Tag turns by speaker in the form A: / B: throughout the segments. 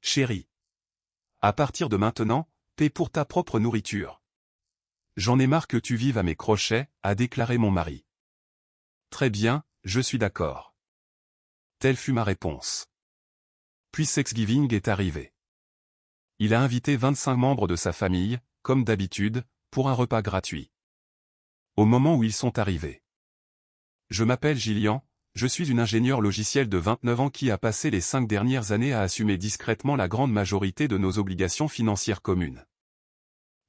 A: Chérie. À partir de maintenant, paie pour ta propre nourriture. J'en ai marre que tu vives à mes crochets, a déclaré mon mari. Très bien, je suis d'accord. Telle fut ma réponse. Puis Thanksgiving est arrivé. Il a invité 25 membres de sa famille, comme d'habitude, pour un repas gratuit. Au moment où ils sont arrivés. Je m'appelle Gillian, je suis une ingénieure logicielle de 29 ans qui a passé les 5 dernières années à assumer discrètement la grande majorité de nos obligations financières communes.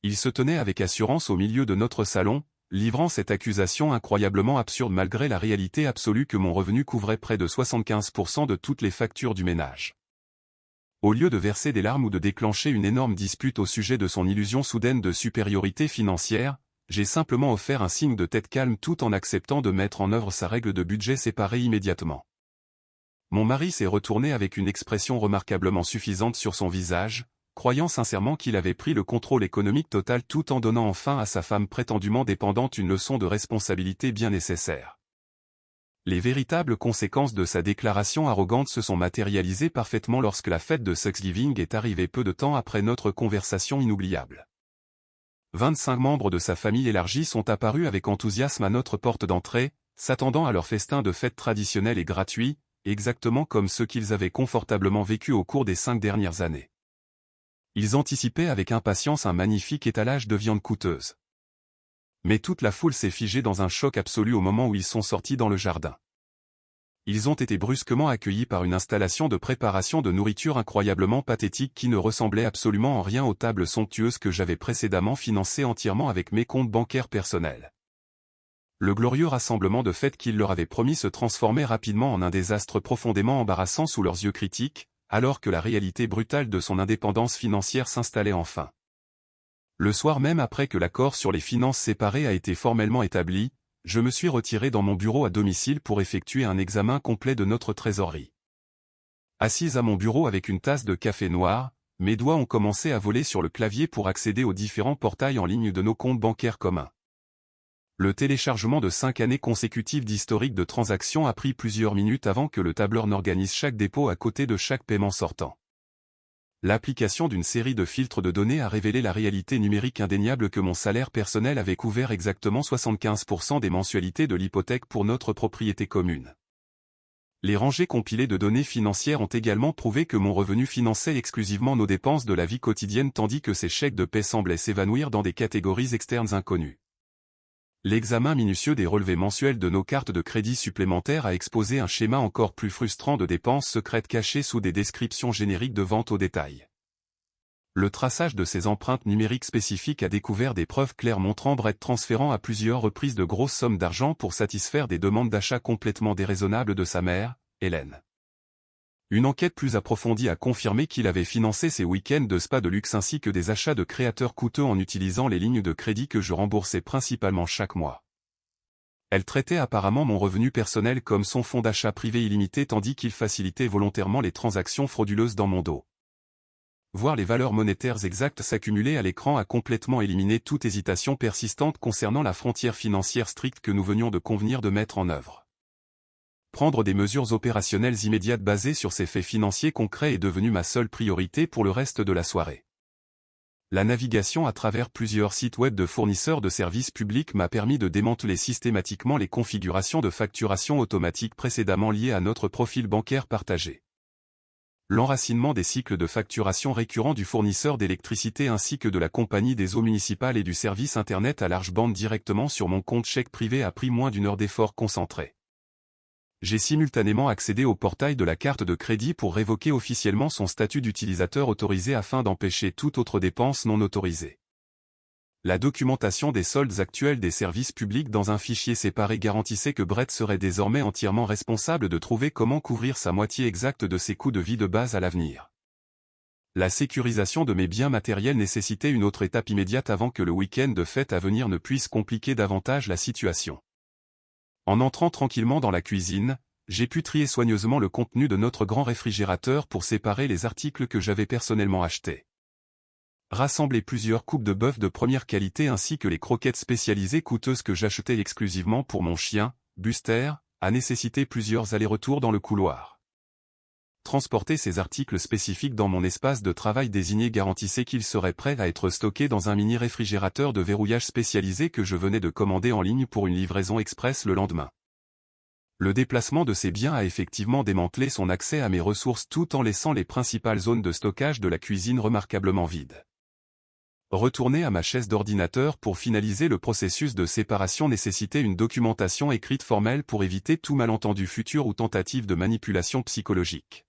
A: Il se tenait avec assurance au milieu de notre salon, livrant cette accusation incroyablement absurde malgré la réalité absolue que mon revenu couvrait près de 75% de toutes les factures du ménage. Au lieu de verser des larmes ou de déclencher une énorme dispute au sujet de son illusion soudaine de supériorité financière, j'ai simplement offert un signe de tête calme tout en acceptant de mettre en œuvre sa règle de budget séparé immédiatement. Mon mari s'est retourné avec une expression remarquablement suffisante sur son visage, croyant sincèrement qu'il avait pris le contrôle économique total tout en donnant enfin à sa femme prétendument dépendante une leçon de responsabilité bien nécessaire. Les véritables conséquences de sa déclaration arrogante se sont matérialisées parfaitement lorsque la fête de Thanksgiving est arrivée peu de temps après notre conversation inoubliable. 25 membres de sa famille élargie sont apparus avec enthousiasme à notre porte d'entrée, s'attendant à leur festin de fête traditionnel et gratuit, exactement comme ceux qu'ils avaient confortablement vécu au cours des 5 dernières années. Ils anticipaient avec impatience un magnifique étalage de viande coûteuse. Mais toute la foule s'est figée dans un choc absolu au moment où ils sont sortis dans le jardin. Ils ont été brusquement accueillis par une installation de préparation de nourriture incroyablement pathétique qui ne ressemblait absolument en rien aux tables somptueuses que j'avais précédemment financées entièrement avec mes comptes bancaires personnels. Le glorieux rassemblement de fêtes qu'ils leur avaient promis se transformait rapidement en un désastre profondément embarrassant sous leurs yeux critiques, alors que la réalité brutale de son indépendance financière s'installait enfin. Le soir même après que l'accord sur les finances séparées a été formellement établi, je me suis retiré dans mon bureau à domicile pour effectuer un examen complet de notre trésorerie. Assise à mon bureau avec une tasse de café noir, mes doigts ont commencé à voler sur le clavier pour accéder aux différents portails en ligne de nos comptes bancaires communs. Le téléchargement de 5 années consécutives d'historique de transactions a pris plusieurs minutes avant que le tableur n'organise chaque dépôt à côté de chaque paiement sortant. L'application d'une série de filtres de données a révélé la réalité numérique indéniable que mon salaire personnel avait couvert exactement 75% des mensualités de l'hypothèque pour notre propriété commune. Les rangées compilées de données financières ont également prouvé que mon revenu finançait exclusivement nos dépenses de la vie quotidienne tandis que ces chèques de paie semblaient s'évanouir dans des catégories externes inconnues. L'examen minutieux des relevés mensuels de nos cartes de crédit supplémentaires a exposé un schéma encore plus frustrant de dépenses secrètes cachées sous des descriptions génériques de vente au détail. Le traçage de ces empreintes numériques spécifiques a découvert des preuves claires montrant Brett transférant à plusieurs reprises de grosses sommes d'argent pour satisfaire des demandes d'achat complètement déraisonnables de sa mère, Hélène. Une enquête plus approfondie a confirmé qu'il avait financé ses week-ends de spa de luxe ainsi que des achats de créateurs coûteux en utilisant les lignes de crédit que je remboursais principalement chaque mois. Elle traitait apparemment mon revenu personnel comme son fonds d'achat privé illimité tandis qu'il facilitait volontairement les transactions frauduleuses dans mon dos. Voir les valeurs monétaires exactes s'accumuler à l'écran a complètement éliminé toute hésitation persistante concernant la frontière financière stricte que nous venions de convenir de mettre en œuvre. Prendre des mesures opérationnelles immédiates basées sur ces faits financiers concrets est devenu ma seule priorité pour le reste de la soirée. La navigation à travers plusieurs sites web de fournisseurs de services publics m'a permis de démanteler systématiquement les configurations de facturation automatique précédemment liées à notre profil bancaire partagé. L'enracinement des cycles de facturation récurrents du fournisseur d'électricité ainsi que de la compagnie des eaux municipales et du service Internet à large bande directement sur mon compte chèque privé a pris moins d'une heure d'effort concentré. J'ai simultanément accédé au portail de la carte de crédit pour révoquer officiellement son statut d'utilisateur autorisé afin d'empêcher toute autre dépense non autorisée. La documentation des soldes actuels des services publics dans un fichier séparé garantissait que Brett serait désormais entièrement responsable de trouver comment couvrir sa moitié exacte de ses coûts de vie de base à l'avenir. La sécurisation de mes biens matériels nécessitait une autre étape immédiate avant que le week-end de fête à venir ne puisse compliquer davantage la situation. En entrant tranquillement dans la cuisine, j'ai pu trier soigneusement le contenu de notre grand réfrigérateur pour séparer les articles que j'avais personnellement achetés. Rassembler plusieurs coupes de bœuf de première qualité ainsi que les croquettes spécialisées coûteuses que j'achetais exclusivement pour mon chien, Buster, a nécessité plusieurs allers-retours dans le couloir. transporter ces articles spécifiques dans mon espace de travail désigné garantissait qu'ils seraient prêts à être stockés dans un mini réfrigérateur de verrouillage spécialisé que je venais de commander en ligne pour une livraison express le lendemain. Le déplacement de ces biens a effectivement démantelé son accès à mes ressources tout en laissant les principales zones de stockage de la cuisine remarquablement vides. Retourner à ma chaise d'ordinateur pour finaliser le processus de séparation nécessitait une documentation écrite formelle pour éviter tout malentendu futur ou tentative de manipulation psychologique.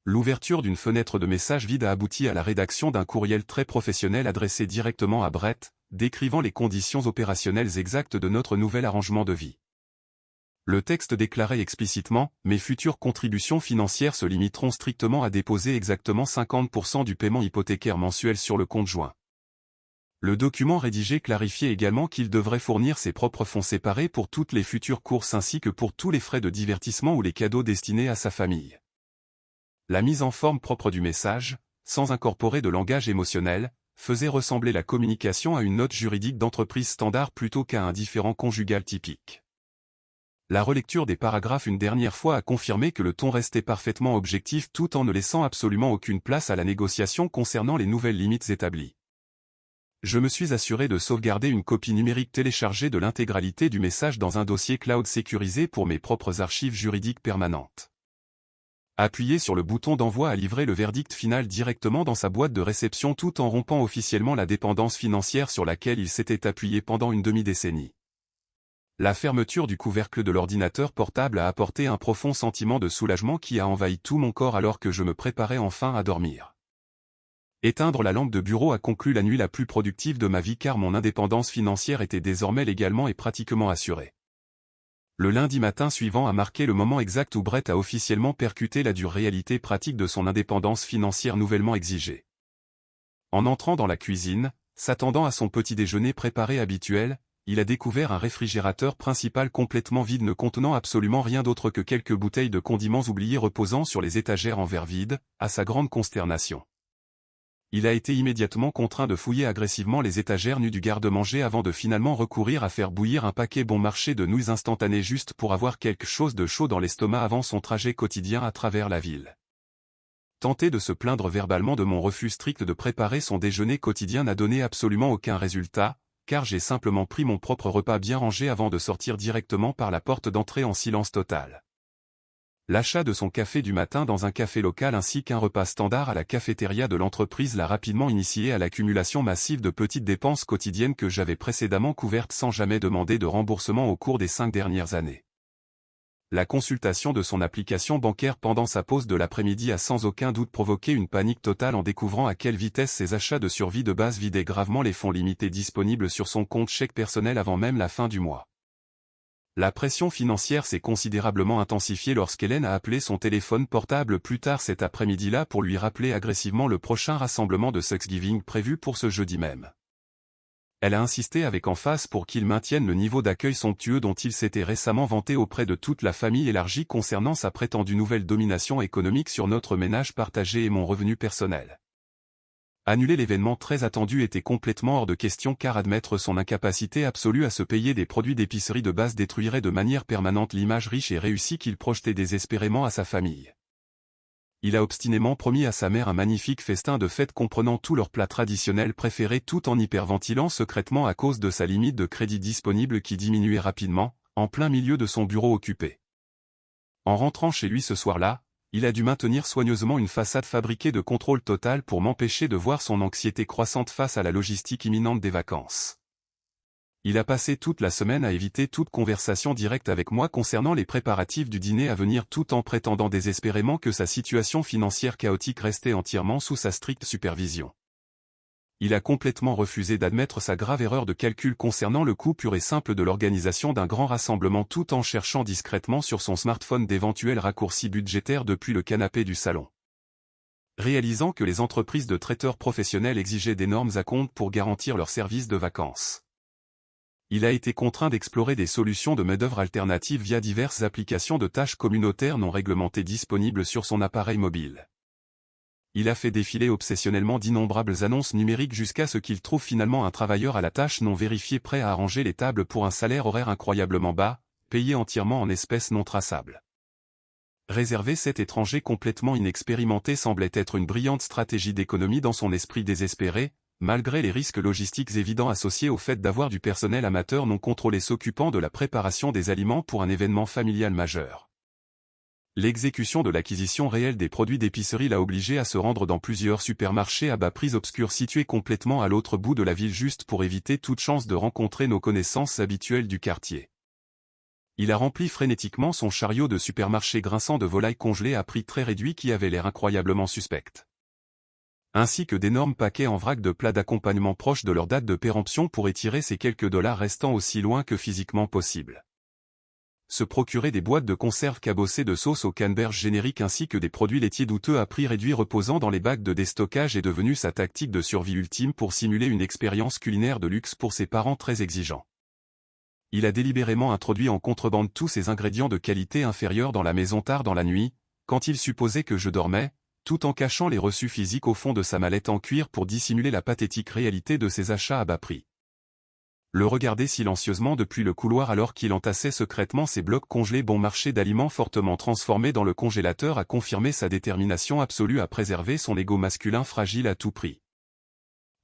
A: L'ouverture d'une fenêtre de message vide a abouti à la rédaction d'un courriel très professionnel adressé directement à Brett, décrivant les conditions opérationnelles exactes de notre nouvel arrangement de vie. Le texte déclarait explicitement « Mes futures contributions financières se limiteront strictement à déposer exactement 50% du paiement hypothécaire mensuel sur le compte joint ». Le document rédigé clarifiait également qu'il devrait fournir ses propres fonds séparés pour toutes les futures courses ainsi que pour tous les frais de divertissement ou les cadeaux destinés à sa famille. La mise en forme propre du message, sans incorporer de langage émotionnel, faisait ressembler la communication à une note juridique d'entreprise standard plutôt qu'à un différend conjugal typique. La relecture des paragraphes une dernière fois a confirmé que le ton restait parfaitement objectif tout en ne laissant absolument aucune place à la négociation concernant les nouvelles limites établies. Je me suis assuré de sauvegarder une copie numérique téléchargée de l'intégralité du message dans un dossier cloud sécurisé pour mes propres archives juridiques permanentes. Appuyer sur le bouton d'envoi a livré le verdict final directement dans sa boîte de réception tout en rompant officiellement la dépendance financière sur laquelle il s'était appuyé pendant une demi-décennie. La fermeture du couvercle de l'ordinateur portable a apporté un profond sentiment de soulagement qui a envahi tout mon corps alors que je me préparais enfin à dormir. Éteindre la lampe de bureau a conclu la nuit la plus productive de ma vie car mon indépendance financière était désormais légalement et pratiquement assurée. Le lundi matin suivant a marqué le moment exact où Brett a officiellement percuté la dure réalité pratique de son indépendance financière nouvellement exigée. En entrant dans la cuisine, s'attendant à son petit déjeuner préparé habituel, il a découvert un réfrigérateur principal complètement vide ne contenant absolument rien d'autre que quelques bouteilles de condiments oubliés reposant sur les étagères en verre vide, à sa grande consternation. Il a été immédiatement contraint de fouiller agressivement les étagères nues du garde-manger avant de finalement recourir à faire bouillir un paquet bon marché de nouilles instantanées juste pour avoir quelque chose de chaud dans l'estomac avant son trajet quotidien à travers la ville. Tenter de se plaindre verbalement de mon refus strict de préparer son déjeuner quotidien n'a donné absolument aucun résultat, car j'ai simplement pris mon propre repas bien rangé avant de sortir directement par la porte d'entrée en silence total. L'achat de son café du matin dans un café local ainsi qu'un repas standard à la cafétéria de l'entreprise l'a rapidement initié à l'accumulation massive de petites dépenses quotidiennes que j'avais précédemment couvertes sans jamais demander de remboursement au cours des 5 dernières années. La consultation de son application bancaire pendant sa pause de l'après-midi a sans aucun doute provoqué une panique totale en découvrant à quelle vitesse ses achats de survie de base vidaient gravement les fonds limités disponibles sur son compte chèque personnel avant même la fin du mois. La pression financière s'est considérablement intensifiée lorsqu'Hélène a appelé son téléphone portable plus tard cet après-midi-là pour lui rappeler agressivement le prochain rassemblement de Thanksgiving prévu pour ce jeudi même. Elle a insisté avec emphase pour qu'il maintienne le niveau d'accueil somptueux dont il s'était récemment vanté auprès de toute la famille élargie concernant sa prétendue nouvelle domination économique sur notre ménage partagé et mon revenu personnel. Annuler l'événement très attendu était complètement hors de question car admettre son incapacité absolue à se payer des produits d'épicerie de base détruirait de manière permanente l'image riche et réussie qu'il projetait désespérément à sa famille. Il a obstinément promis à sa mère un magnifique festin de fête comprenant tous leurs plats traditionnels préférés tout en hyperventilant secrètement à cause de sa limite de crédit disponible qui diminuait rapidement, en plein milieu de son bureau occupé. En rentrant chez lui ce soir-là, il a dû maintenir soigneusement une façade fabriquée de contrôle total pour m'empêcher de voir son anxiété croissante face à la logistique imminente des vacances. Il a passé toute la semaine à éviter toute conversation directe avec moi concernant les préparatifs du dîner à venir tout en prétendant désespérément que sa situation financière chaotique restait entièrement sous sa stricte supervision. Il a complètement refusé d'admettre sa grave erreur de calcul concernant le coût pur et simple de l'organisation d'un grand rassemblement tout en cherchant discrètement sur son smartphone d'éventuels raccourcis budgétaires depuis le canapé du salon. Réalisant que les entreprises de traiteurs professionnels exigeaient d'énormes acomptes pour garantir leurs services de vacances. Il a été contraint d'explorer des solutions de main-d'œuvre alternatives via diverses applications de tâches communautaires non réglementées disponibles sur son appareil mobile. Il a fait défiler obsessionnellement d'innombrables annonces numériques jusqu'à ce qu'il trouve finalement un travailleur à la tâche non vérifiée prêt à arranger les tables pour un salaire horaire incroyablement bas, payé entièrement en espèces non traçables. Réserver cet étranger complètement inexpérimenté semblait être une brillante stratégie d'économie dans son esprit désespéré, malgré les risques logistiques évidents associés au fait d'avoir du personnel amateur non contrôlé s'occupant de la préparation des aliments pour un événement familial majeur. L'exécution de l'acquisition réelle des produits d'épicerie l'a obligé à se rendre dans plusieurs supermarchés à bas prix obscurs situés complètement à l'autre bout de la ville juste pour éviter toute chance de rencontrer nos connaissances habituelles du quartier. Il a rempli frénétiquement son chariot de supermarchés grinçant de volailles congelées à prix très réduit qui avaient l'air incroyablement suspectes. Ainsi que d'énormes paquets en vrac de plats d'accompagnement proches de leur date de péremption pour étirer ces quelques dollars restant aussi loin que physiquement possible. Se procurer des boîtes de conserve cabossées de sauce au canneberge générique ainsi que des produits laitiers douteux à prix réduit reposant dans les bacs de déstockage est devenu sa tactique de survie ultime pour simuler une expérience culinaire de luxe pour ses parents très exigeants. Il a délibérément introduit en contrebande tous ces ingrédients de qualité inférieure dans la maison tard dans la nuit, quand il supposait que je dormais, tout en cachant les reçus physiques au fond de sa mallette en cuir pour dissimuler la pathétique réalité de ses achats à bas prix. Le regarder silencieusement depuis le couloir alors qu'il entassait secrètement ses blocs congelés bon marché d'aliments fortement transformés dans le congélateur a confirmé sa détermination absolue à préserver son ego masculin fragile à tout prix.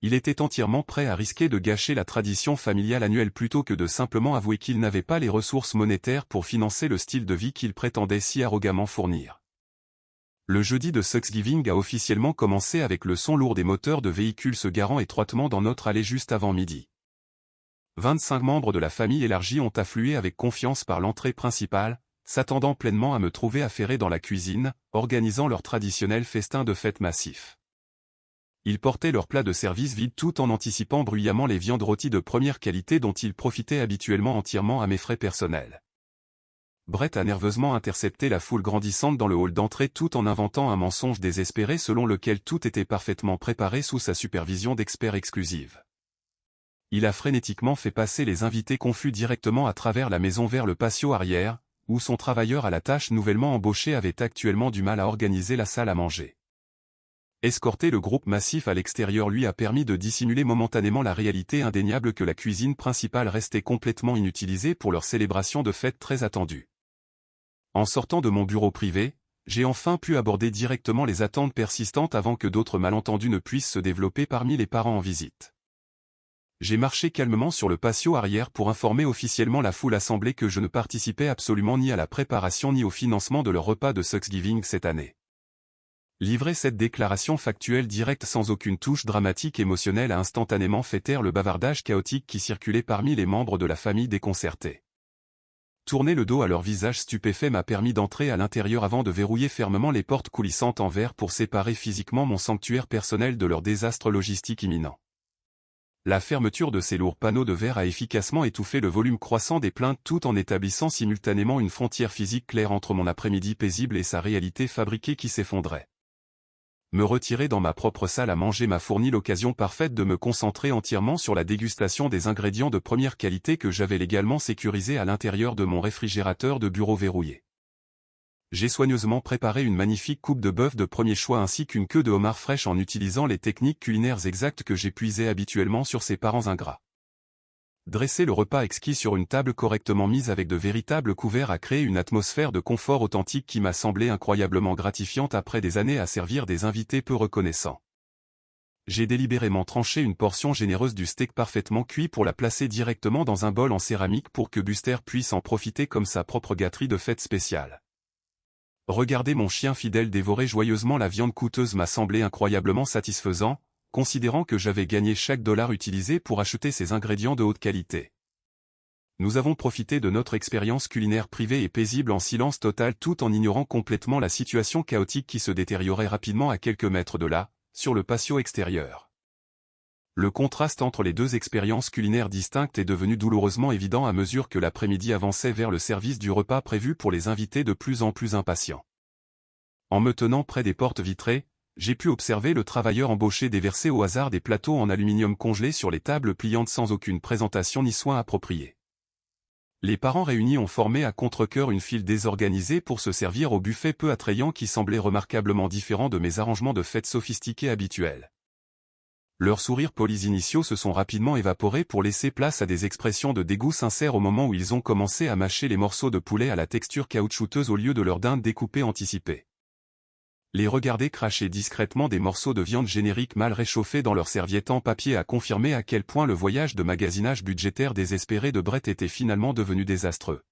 A: Il était entièrement prêt à risquer de gâcher la tradition familiale annuelle plutôt que de simplement avouer qu'il n'avait pas les ressources monétaires pour financer le style de vie qu'il prétendait si arrogamment fournir. Le jeudi de Thanksgiving a officiellement commencé avec le son lourd des moteurs de véhicules se garant étroitement dans notre allée juste avant midi. 25 membres de la famille élargie ont afflué avec confiance par l'entrée principale, s'attendant pleinement à me trouver affairé dans la cuisine, organisant leur traditionnel festin de fête massif. Ils portaient leurs plats de service vides tout en anticipant bruyamment les viandes rôties de première qualité dont ils profitaient habituellement entièrement à mes frais personnels. Brett a nerveusement intercepté la foule grandissante dans le hall d'entrée tout en inventant un mensonge désespéré selon lequel tout était parfaitement préparé sous sa supervision d'experts exclusive. Il a frénétiquement fait passer les invités confus directement à travers la maison vers le patio arrière, où son travailleur à la tâche nouvellement embauché avait actuellement du mal à organiser la salle à manger. Escorter le groupe massif à l'extérieur lui a permis de dissimuler momentanément la réalité indéniable que la cuisine principale restait complètement inutilisée pour leur célébration de fête très attendue. En sortant de mon bureau privé, j'ai enfin pu aborder directement les attentes persistantes avant que d'autres malentendus ne puissent se développer parmi les parents en visite. J'ai marché calmement sur le patio arrière pour informer officiellement la foule assemblée que je ne participais absolument ni à la préparation ni au financement de leur repas de Thanksgiving cette année. Livrer cette déclaration factuelle directe sans aucune touche dramatique émotionnelle a instantanément fait taire le bavardage chaotique qui circulait parmi les membres de la famille déconcertés. Tourner le dos à leur visage stupéfait m'a permis d'entrer à l'intérieur avant de verrouiller fermement les portes coulissantes en verre pour séparer physiquement mon sanctuaire personnel de leur désastre logistique imminent. La fermeture de ces lourds panneaux de verre a efficacement étouffé le volume croissant des plaintes tout en établissant simultanément une frontière physique claire entre mon après-midi paisible et sa réalité fabriquée qui s'effondrait. Me retirer dans ma propre salle à manger m'a fourni l'occasion parfaite de me concentrer entièrement sur la dégustation des ingrédients de première qualité que j'avais légalement sécurisés à l'intérieur de mon réfrigérateur de bureau verrouillé. J'ai soigneusement préparé une magnifique coupe de bœuf de premier choix ainsi qu'une queue de homard fraîche en utilisant les techniques culinaires exactes que j'épuisais habituellement sur ces parents ingrats. Dresser le repas exquis sur une table correctement mise avec de véritables couverts a créé une atmosphère de confort authentique qui m'a semblé incroyablement gratifiante après des années à servir des invités peu reconnaissants. J'ai délibérément tranché une portion généreuse du steak parfaitement cuit pour la placer directement dans un bol en céramique pour que Buster puisse en profiter comme sa propre gâterie de fête spéciale. Regarder mon chien fidèle dévorer joyeusement la viande coûteuse m'a semblé incroyablement satisfaisant, considérant que j'avais gagné chaque dollar utilisé pour acheter ces ingrédients de haute qualité. Nous avons profité de notre expérience culinaire privée et paisible en silence total tout en ignorant complètement la situation chaotique qui se détériorait rapidement à quelques mètres de là, sur le patio extérieur. Le contraste entre les deux expériences culinaires distinctes est devenu douloureusement évident à mesure que l'après-midi avançait vers le service du repas prévu pour les invités de plus en plus impatients. En me tenant près des portes vitrées, j'ai pu observer le travailleur embauché déverser au hasard des plateaux en aluminium congelé sur les tables pliantes sans aucune présentation ni soin approprié. Les parents réunis ont formé à contre-cœur une file désorganisée pour se servir au buffet peu attrayant qui semblait remarquablement différent de mes arrangements de fête sophistiqués habituels. Leurs sourires polis initiaux se sont rapidement évaporés pour laisser place à des expressions de dégoût sincère au moment où ils ont commencé à mâcher les morceaux de poulet à la texture caoutchouteuse au lieu de leur dinde découpée anticipée. Les regarder cracher discrètement des morceaux de viande générique mal réchauffés dans leurs serviettes en papier a confirmé à quel point le voyage de magasinage budgétaire désespéré de Brett était finalement devenu désastreux.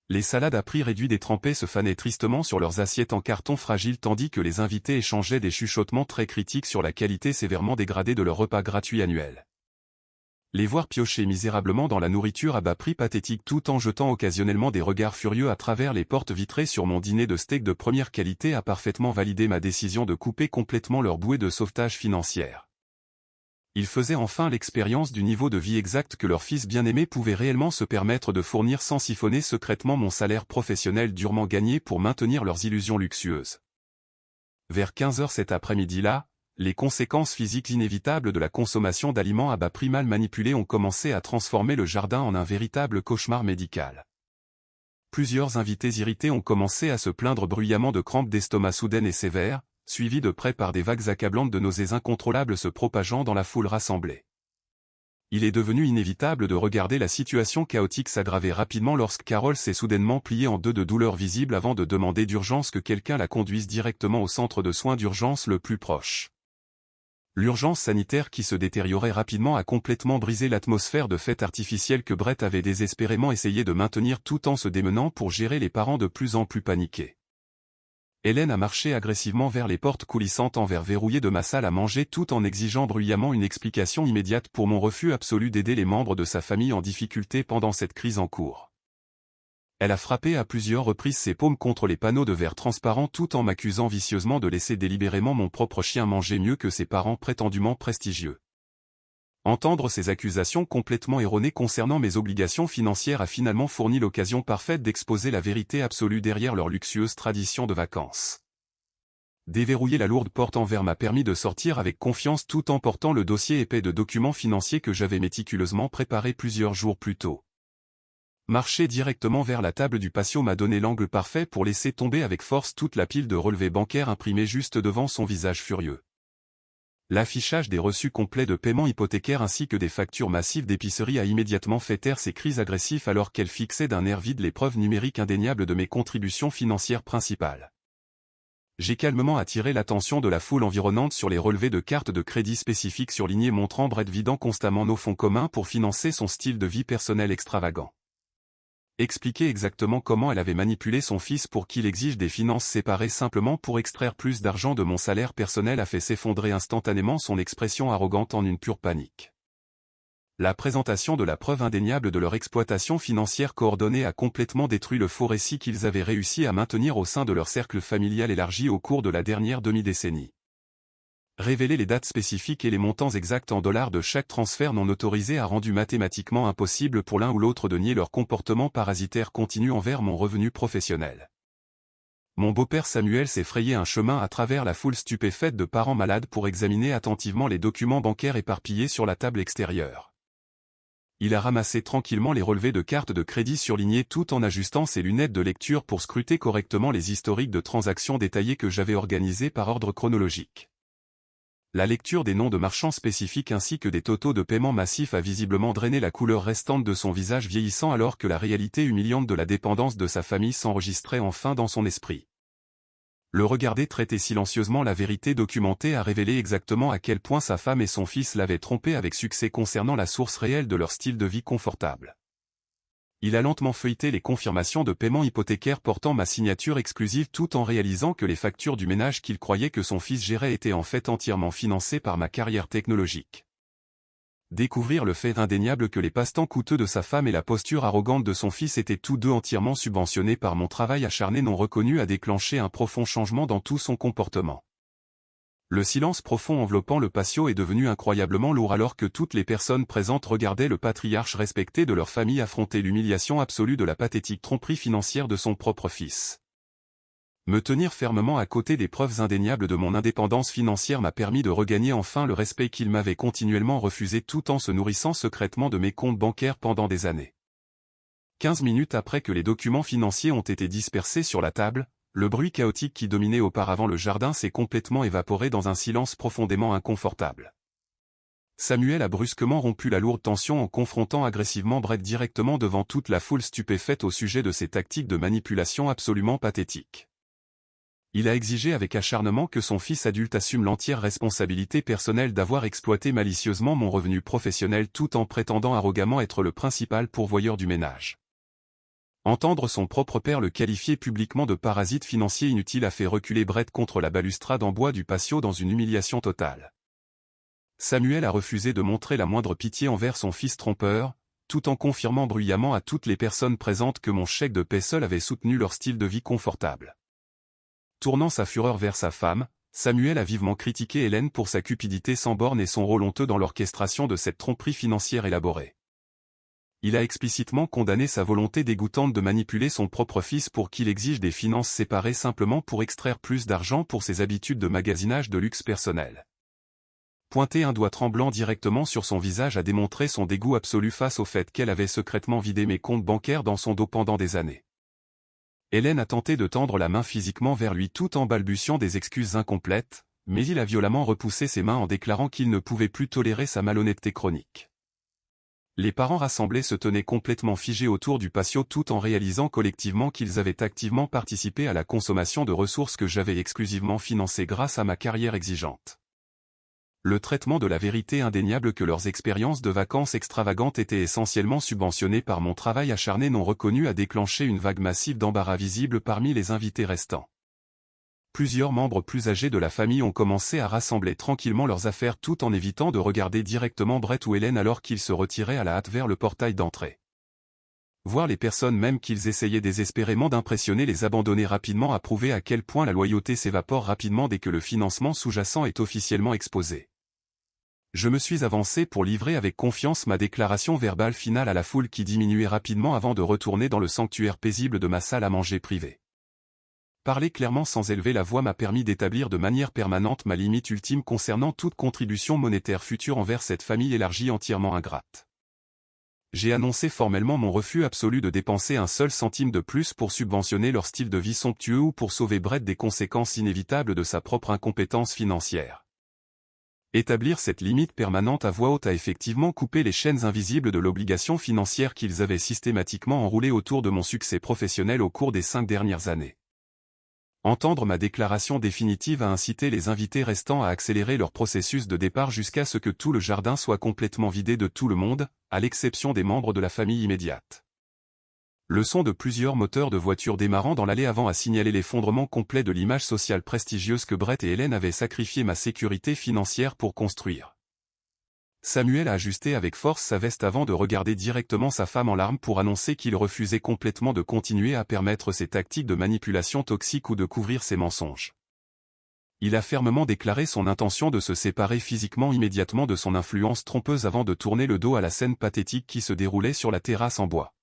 A: Les salades à prix réduit détrempées se fanaient tristement sur leurs assiettes en carton fragile tandis que les invités échangeaient des chuchotements très critiques sur la qualité sévèrement dégradée de leur repas gratuit annuel. Les voir piocher misérablement dans la nourriture à bas prix pathétique tout en jetant occasionnellement des regards furieux à travers les portes vitrées sur mon dîner de steak de première qualité a parfaitement validé ma décision de couper complètement leur bouée de sauvetage financière. Ils faisaient enfin l'expérience du niveau de vie exact que leur fils bien-aimé pouvait réellement se permettre de fournir sans siphonner secrètement mon salaire professionnel durement gagné pour maintenir leurs illusions luxueuses. Vers 15 heures cet après-midi-là, les conséquences physiques inévitables de la consommation d'aliments à bas prix mal manipulés ont commencé à transformer le jardin en un véritable cauchemar médical. Plusieurs invités irrités ont commencé à se plaindre bruyamment de crampes d'estomac soudaines et sévères, suivies de près par des vagues accablantes de nausées incontrôlables se propageant dans la foule rassemblée. Il est devenu inévitable de regarder la situation chaotique s'aggraver rapidement lorsque Carol s'est soudainement pliée en deux de douleur visible avant de demander d'urgence que quelqu'un la conduise directement au centre de soins d'urgence le plus proche. L'urgence sanitaire qui se détériorait rapidement a complètement brisé l'atmosphère de fête artificielle que Brett avait désespérément essayé de maintenir tout en se démenant pour gérer les parents de plus en plus paniqués. Hélène a marché agressivement vers les portes coulissantes en verre verrouillé de ma salle à manger tout en exigeant bruyamment une explication immédiate pour mon refus absolu d'aider les membres de sa famille en difficulté pendant cette crise en cours. Elle a frappé à plusieurs reprises ses paumes contre les panneaux de verre transparents tout en m'accusant vicieusement de laisser délibérément mon propre chien manger mieux que ses parents prétendument prestigieux. Entendre ces accusations complètement erronées concernant mes obligations financières a finalement fourni l'occasion parfaite d'exposer la vérité absolue derrière leur luxueuse tradition de vacances. Déverrouiller la lourde porte en verre m'a permis de sortir avec confiance tout en portant le dossier épais de documents financiers que j'avais méticuleusement préparé plusieurs jours plus tôt. Marcher directement vers la table du patio m'a donné l'angle parfait pour laisser tomber avec force toute la pile de relevés bancaires imprimés juste devant son visage furieux. L'affichage des reçus complets de paiement hypothécaire ainsi que des factures massives d'épicerie a immédiatement fait taire ses cris agressifs alors qu'elle fixait d'un air vide les preuves numériques indéniables de mes contributions financières principales. J'ai calmement attiré l'attention de la foule environnante sur les relevés de cartes de crédit spécifiques surlignés montrant Brett vidant constamment nos fonds communs pour financer son style de vie personnel extravagant. Expliquer exactement comment elle avait manipulé son fils pour qu'il exige des finances séparées simplement pour extraire plus d'argent de mon salaire personnel a fait s'effondrer instantanément son expression arrogante en une pure panique. La présentation de la preuve indéniable de leur exploitation financière coordonnée a complètement détruit le faux récit qu'ils avaient réussi à maintenir au sein de leur cercle familial élargi au cours de la dernière demi-décennie. Révéler les dates spécifiques et les montants exacts en dollars de chaque transfert non autorisé a rendu mathématiquement impossible pour l'un ou l'autre de nier leur comportement parasitaire continu envers mon revenu professionnel. Mon beau-père Samuel s'est frayé un chemin à travers la foule stupéfaite de parents malades pour examiner attentivement les documents bancaires éparpillés sur la table extérieure. Il a ramassé tranquillement les relevés de cartes de crédit surlignés tout en ajustant ses lunettes de lecture pour scruter correctement les historiques de transactions détaillées que j'avais organisées par ordre chronologique. La lecture des noms de marchands spécifiques ainsi que des totaux de paiement massifs a visiblement drainé la couleur restante de son visage vieillissant alors que la réalité humiliante de la dépendance de sa famille s'enregistrait enfin dans son esprit. Le regarder traiter silencieusement la vérité documentée a révélé exactement à quel point sa femme et son fils l'avaient trompé avec succès concernant la source réelle de leur style de vie confortable. Il a lentement feuilleté les confirmations de paiement hypothécaire portant ma signature exclusive tout en réalisant que les factures du ménage qu'il croyait que son fils gérait étaient en fait entièrement financées par ma carrière technologique. Découvrir le fait indéniable que les passe-temps coûteux de sa femme et la posture arrogante de son fils étaient tous deux entièrement subventionnés par mon travail acharné non reconnu a déclenché un profond changement dans tout son comportement. Le silence profond enveloppant le patio est devenu incroyablement lourd alors que toutes les personnes présentes regardaient le patriarche respecté de leur famille affronter l'humiliation absolue de la pathétique tromperie financière de son propre fils. Me tenir fermement à côté des preuves indéniables de mon indépendance financière m'a permis de regagner enfin le respect qu'il m'avait continuellement refusé tout en se nourrissant secrètement de mes comptes bancaires pendant des années. 15 minutes après que les documents financiers ont été dispersés sur la table, le bruit chaotique qui dominait auparavant le jardin s'est complètement évaporé dans un silence profondément inconfortable. Samuel a brusquement rompu la lourde tension en confrontant agressivement Brett directement devant toute la foule stupéfaite au sujet de ses tactiques de manipulation absolument pathétiques. Il a exigé avec acharnement que son fils adulte assume l'entière responsabilité personnelle d'avoir exploité malicieusement mon revenu professionnel tout en prétendant arrogamment être le principal pourvoyeur du ménage. Entendre son propre père le qualifier publiquement de parasite financier inutile a fait reculer Brett contre la balustrade en bois du patio dans une humiliation totale. Samuel a refusé de montrer la moindre pitié envers son fils trompeur, tout en confirmant bruyamment à toutes les personnes présentes que mon chèque de paie seul avait soutenu leur style de vie confortable. Tournant sa fureur vers sa femme, Samuel a vivement critiqué Hélène pour sa cupidité sans borne et son rôle honteux dans l'orchestration de cette tromperie financière élaborée. Il a explicitement condamné sa volonté dégoûtante de manipuler son propre fils pour qu'il exige des finances séparées simplement pour extraire plus d'argent pour ses habitudes de magasinage de luxe personnel. Pointer un doigt tremblant directement sur son visage a démontré son dégoût absolu face au fait qu'elle avait secrètement vidé mes comptes bancaires dans son dos pendant des années. Hélène a tenté de tendre la main physiquement vers lui tout en balbutiant des excuses incomplètes, mais il a violemment repoussé ses mains en déclarant qu'il ne pouvait plus tolérer sa malhonnêteté chronique. Les parents rassemblés se tenaient complètement figés autour du patio tout en réalisant collectivement qu'ils avaient activement participé à la consommation de ressources que j'avais exclusivement financées grâce à ma carrière exigeante. Le traitement de la vérité indéniable que leurs expériences de vacances extravagantes étaient essentiellement subventionnées par mon travail acharné non reconnu a déclenché une vague massive d'embarras visible parmi les invités restants. Plusieurs membres plus âgés de la famille ont commencé à rassembler tranquillement leurs affaires tout en évitant de regarder directement Brett ou Hélène alors qu'ils se retiraient à la hâte vers le portail d'entrée. Voir les personnes même qu'ils essayaient désespérément d'impressionner les abandonner rapidement a prouvé à quel point la loyauté s'évapore rapidement dès que le financement sous-jacent est officiellement exposé. Je me suis avancé pour livrer avec confiance ma déclaration verbale finale à la foule qui diminuait rapidement avant de retourner dans le sanctuaire paisible de ma salle à manger privée. Parler clairement sans élever la voix m'a permis d'établir de manière permanente ma limite ultime concernant toute contribution monétaire future envers cette famille élargie entièrement ingrate. J'ai annoncé formellement mon refus absolu de dépenser un seul centime de plus pour subventionner leur style de vie somptueux ou pour sauver Brett des conséquences inévitables de sa propre incompétence financière. Établir cette limite permanente à voix haute a effectivement coupé les chaînes invisibles de l'obligation financière qu'ils avaient systématiquement enroulées autour de mon succès professionnel au cours des 5 dernières années. Entendre ma déclaration définitive a incité les invités restants à accélérer leur processus de départ jusqu'à ce que tout le jardin soit complètement vidé de tout le monde, à l'exception des membres de la famille immédiate. Le son de plusieurs moteurs de voitures démarrant dans l'allée avant a signalé l'effondrement complet de l'image sociale prestigieuse que Brett et Hélène avaient sacrifié ma sécurité financière pour construire. Samuel a ajusté avec force sa veste avant de regarder directement sa femme en larmes pour annoncer qu'il refusait complètement de continuer à permettre ses tactiques de manipulation toxique ou de couvrir ses mensonges. Il a fermement déclaré son intention de se séparer physiquement immédiatement de son influence trompeuse avant de tourner le dos à la scène pathétique qui se déroulait sur la terrasse en bois.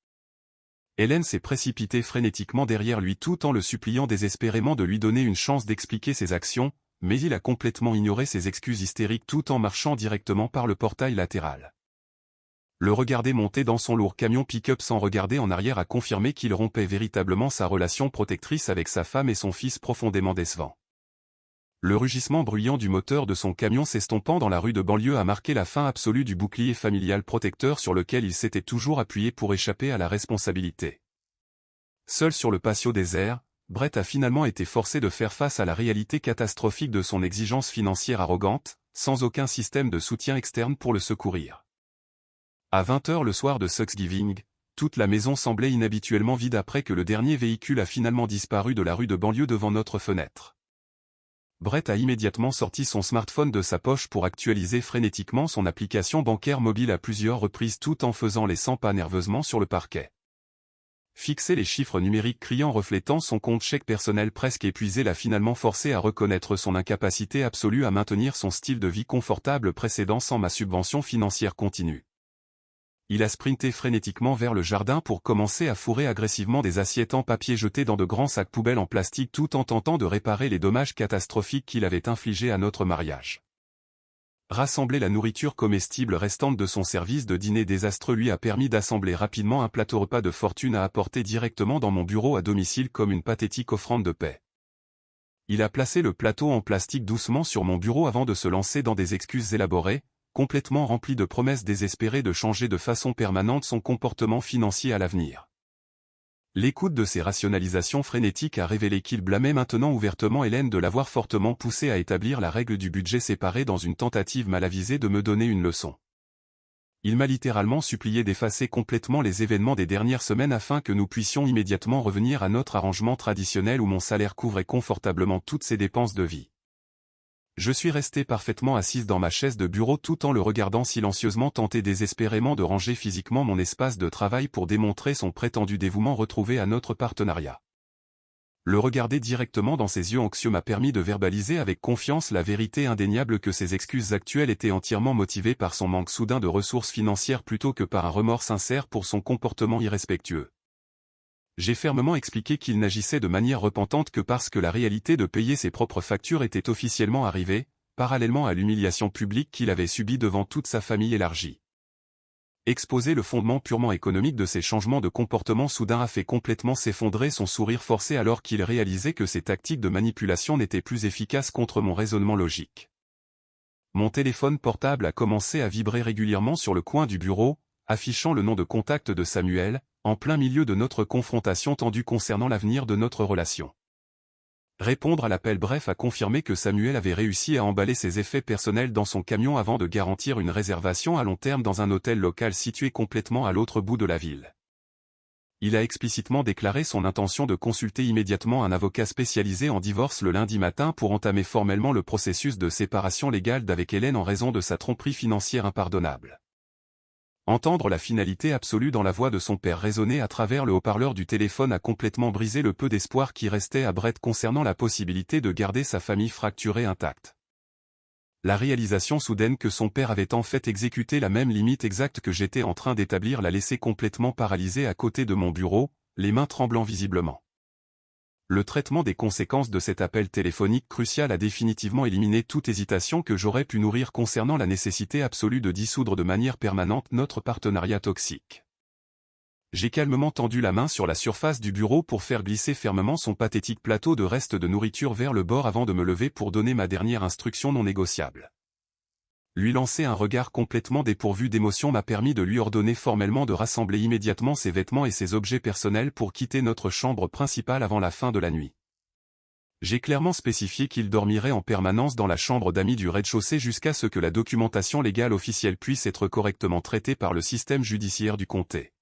A: Hélène s'est précipitée frénétiquement derrière lui tout en le suppliant désespérément de lui donner une chance d'expliquer ses actions, mais il a complètement ignoré ses excuses hystériques tout en marchant directement par le portail latéral. Le regarder monter dans son lourd camion pick-up sans regarder en arrière a confirmé qu'il rompait véritablement sa relation protectrice avec sa femme et son fils profondément décevant. Le rugissement bruyant du moteur de son camion s'estompant dans la rue de banlieue a marqué la fin absolue du bouclier familial protecteur sur lequel il s'était toujours appuyé pour échapper à la responsabilité. Seul sur le patio désert, Brett a finalement été forcé de faire face à la réalité catastrophique de son exigence financière arrogante, sans aucun système de soutien externe pour le secourir. À 20h le soir de Thanksgiving, toute la maison semblait inhabituellement vide après que le dernier véhicule a finalement disparu de la rue de banlieue devant notre fenêtre. Brett a immédiatement sorti son smartphone de sa poche pour actualiser frénétiquement son application bancaire mobile à plusieurs reprises tout en faisant les 100 pas nerveusement sur le parquet. Fixer les chiffres numériques criants reflétant son compte chèque personnel presque épuisé l'a finalement forcé à reconnaître son incapacité absolue à maintenir son style de vie confortable précédent sans ma subvention financière continue. Il a sprinté frénétiquement vers le jardin pour commencer à fourrer agressivement des assiettes en papier jetées dans de grands sacs poubelles en plastique tout en tentant de réparer les dommages catastrophiques qu'il avait infligés à notre mariage. Rassembler la nourriture comestible restante de son service de dîner désastreux lui a permis d'assembler rapidement un plateau repas de fortune à apporter directement dans mon bureau à domicile comme une pathétique offrande de paix. Il a placé le plateau en plastique doucement sur mon bureau avant de se lancer dans des excuses élaborées, complètement rempli de promesses désespérées de changer de façon permanente son comportement financier à l'avenir. L'écoute de ces rationalisations frénétiques a révélé qu'il blâmait maintenant ouvertement Hélène de l'avoir fortement poussé à établir la règle du budget séparé dans une tentative mal avisée de me donner une leçon. Il m'a littéralement supplié d'effacer complètement les événements des dernières semaines afin que nous puissions immédiatement revenir à notre arrangement traditionnel où mon salaire couvrait confortablement toutes ses dépenses de vie. Je suis restée parfaitement assise dans ma chaise de bureau tout en le regardant silencieusement tenter désespérément de ranger physiquement mon espace de travail pour démontrer son prétendu dévouement retrouvé à notre partenariat. Le regarder directement dans ses yeux anxieux m'a permis de verbaliser avec confiance la vérité indéniable que ses excuses actuelles étaient entièrement motivées par son manque soudain de ressources financières plutôt que par un remords sincère pour son comportement irrespectueux. J'ai fermement expliqué qu'il n'agissait de manière repentante que parce que la réalité de payer ses propres factures était officiellement arrivée, parallèlement à l'humiliation publique qu'il avait subie devant toute sa famille élargie. Exposer le fondement purement économique de ces changements de comportement soudain a fait complètement s'effondrer son sourire forcé alors qu'il réalisait que ces tactiques de manipulation n'étaient plus efficaces contre mon raisonnement logique. Mon téléphone portable a commencé à vibrer régulièrement sur le coin du bureau, affichant le nom de contact de Samuel, en plein milieu de notre confrontation tendue concernant l'avenir de notre relation. Répondre à l'appel bref a confirmé que Samuel avait réussi à emballer ses effets personnels dans son camion avant de garantir une réservation à long terme dans un hôtel local situé complètement à l'autre bout de la ville. Il a explicitement déclaré son intention de consulter immédiatement un avocat spécialisé en divorce le lundi matin pour entamer formellement le processus de séparation légale d'avec Hélène en raison de sa tromperie financière impardonnable. Entendre la finalité absolue dans la voix de son père résonner à travers le haut-parleur du téléphone a complètement brisé le peu d'espoir qui restait à Brett concernant la possibilité de garder sa famille fracturée intacte. La réalisation soudaine que son père avait en fait exécuté la même limite exacte que j'étais en train d'établir l'a laissé complètement paralysé à côté de mon bureau, les mains tremblant visiblement. Le traitement des conséquences de cet appel téléphonique crucial a définitivement éliminé toute hésitation que j'aurais pu nourrir concernant la nécessité absolue de dissoudre de manière permanente notre partenariat toxique. J'ai calmement tendu la main sur la surface du bureau pour faire glisser fermement son pathétique plateau de restes de nourriture vers le bord avant de me lever pour donner ma dernière instruction non négociable. Lui lancer un regard complètement dépourvu d'émotion m'a permis de lui ordonner formellement de rassembler immédiatement ses vêtements et ses objets personnels pour quitter notre chambre principale avant la fin de la nuit. J'ai clairement spécifié qu'il dormirait en permanence dans la chambre d'amis du rez-de-chaussée jusqu'à ce que la documentation légale officielle puisse être correctement traitée par le système judiciaire du comté.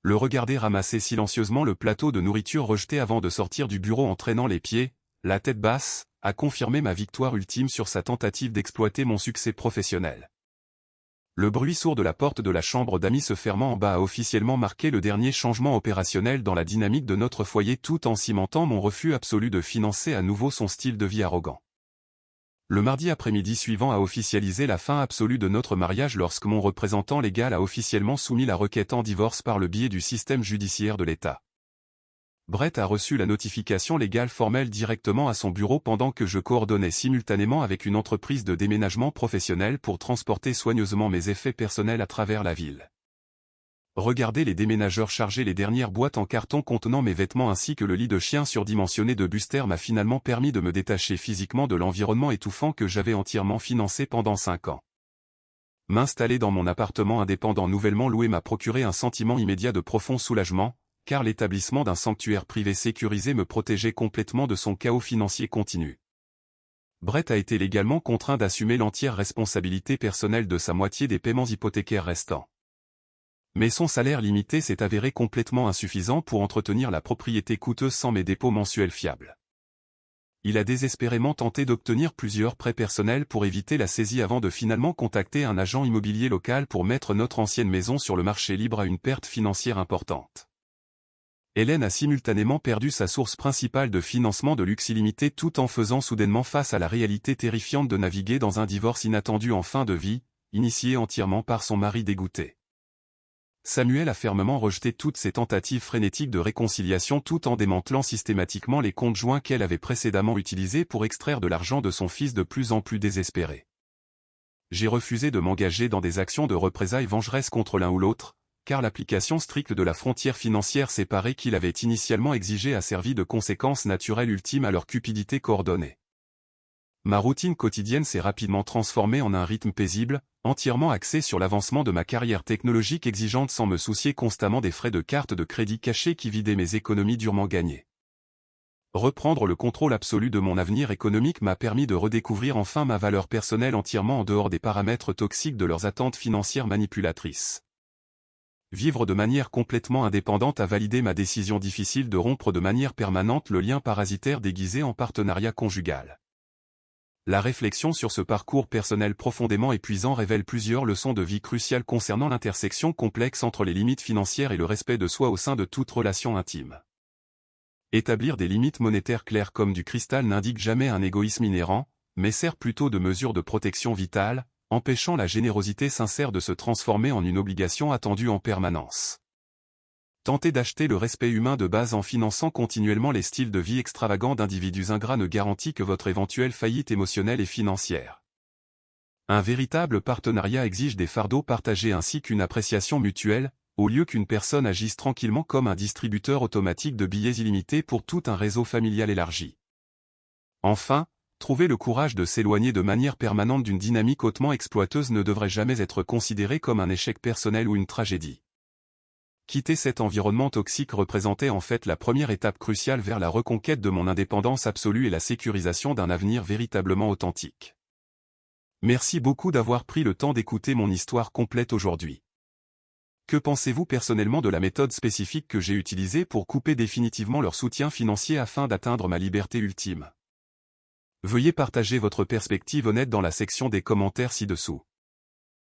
A: Le regarder ramasser silencieusement le plateau de nourriture rejeté avant de sortir du bureau en traînant les pieds, la tête basse, a confirmé ma victoire ultime sur sa tentative d'exploiter mon succès professionnel. Le bruit sourd de la porte de la chambre d'amis se fermant en bas a officiellement marqué le dernier changement opérationnel dans la dynamique de notre foyer tout en cimentant mon refus absolu de financer à nouveau son style de vie arrogant. Le mardi après-midi suivant a officialisé la fin absolue de notre mariage lorsque mon représentant légal a officiellement soumis la requête en divorce par le biais du système judiciaire de l'État. Brett a reçu la notification légale formelle directement à son bureau pendant que je coordonnais simultanément avec une entreprise de déménagement professionnel pour transporter soigneusement mes effets personnels à travers la ville. Regarder les déménageurs charger les dernières boîtes en carton contenant mes vêtements ainsi que le lit de chien surdimensionné de Buster m'a finalement permis de me détacher physiquement de l'environnement étouffant que j'avais entièrement financé pendant 5 ans. M'installer dans mon appartement indépendant nouvellement loué m'a procuré un sentiment immédiat de profond soulagement, car l'établissement d'un sanctuaire privé sécurisé me protégeait complètement de son chaos financier continu. Brett a été légalement contraint d'assumer l'entière responsabilité personnelle de sa moitié des paiements hypothécaires restants. Mais son salaire limité s'est avéré complètement insuffisant pour entretenir la propriété coûteuse sans mes dépôts mensuels fiables. Il a désespérément tenté d'obtenir plusieurs prêts personnels pour éviter la saisie avant de finalement contacter un agent immobilier local pour mettre notre ancienne maison sur le marché libre à une perte financière importante. Hélène a simultanément perdu sa source principale de financement de luxe illimité tout en faisant soudainement face à la réalité terrifiante de naviguer dans un divorce inattendu en fin de vie, initié entièrement par son mari dégoûté. Samuel a fermement rejeté toutes ses tentatives frénétiques de réconciliation tout en démantelant systématiquement les comptes joints qu'elle avait précédemment utilisés pour extraire de l'argent de son fils de plus en plus désespéré. J'ai refusé de m'engager dans des actions de représailles vengeresses contre l'un ou l'autre, car l'application stricte de la frontière financière séparée qu'il avait initialement exigée a servi de conséquence naturelle ultime à leur cupidité coordonnée. Ma routine quotidienne s'est rapidement transformée en un rythme paisible, entièrement axé sur l'avancement de ma carrière technologique exigeante sans me soucier constamment des frais de carte de crédit cachés qui vidaient mes économies durement gagnées. Reprendre le contrôle absolu de mon avenir économique m'a permis de redécouvrir enfin ma valeur personnelle entièrement en dehors des paramètres toxiques de leurs attentes financières manipulatrices. Vivre de manière complètement indépendante a validé ma décision difficile de rompre de manière permanente le lien parasitaire déguisé en partenariat conjugal. La réflexion sur ce parcours personnel profondément épuisant révèle plusieurs leçons de vie cruciales concernant l'intersection complexe entre les limites financières et le respect de soi au sein de toute relation intime. Établir des limites monétaires claires comme du cristal n'indique jamais un égoïsme inhérent, mais sert plutôt de mesure de protection vitale, empêchant la générosité sincère de se transformer en une obligation attendue en permanence. Tenter d'acheter le respect humain de base en finançant continuellement les styles de vie extravagants d'individus ingrats ne garantit que votre éventuelle faillite émotionnelle et financière. Un véritable partenariat exige des fardeaux partagés ainsi qu'une appréciation mutuelle, au lieu qu'une personne agisse tranquillement comme un distributeur automatique de billets illimités pour tout un réseau familial élargi. Enfin, trouver le courage de s'éloigner de manière permanente d'une dynamique hautement exploiteuse ne devrait jamais être considéré comme un échec personnel ou une tragédie. Quitter cet environnement toxique représentait en fait la première étape cruciale vers la reconquête de mon indépendance absolue et la sécurisation d'un avenir véritablement authentique. Merci beaucoup d'avoir pris le temps d'écouter mon histoire complète aujourd'hui. Que pensez-vous personnellement de la méthode spécifique que j'ai utilisée pour couper définitivement leur soutien financier afin d'atteindre ma liberté ultime? Veuillez partager votre perspective honnête dans la section des commentaires ci-dessous.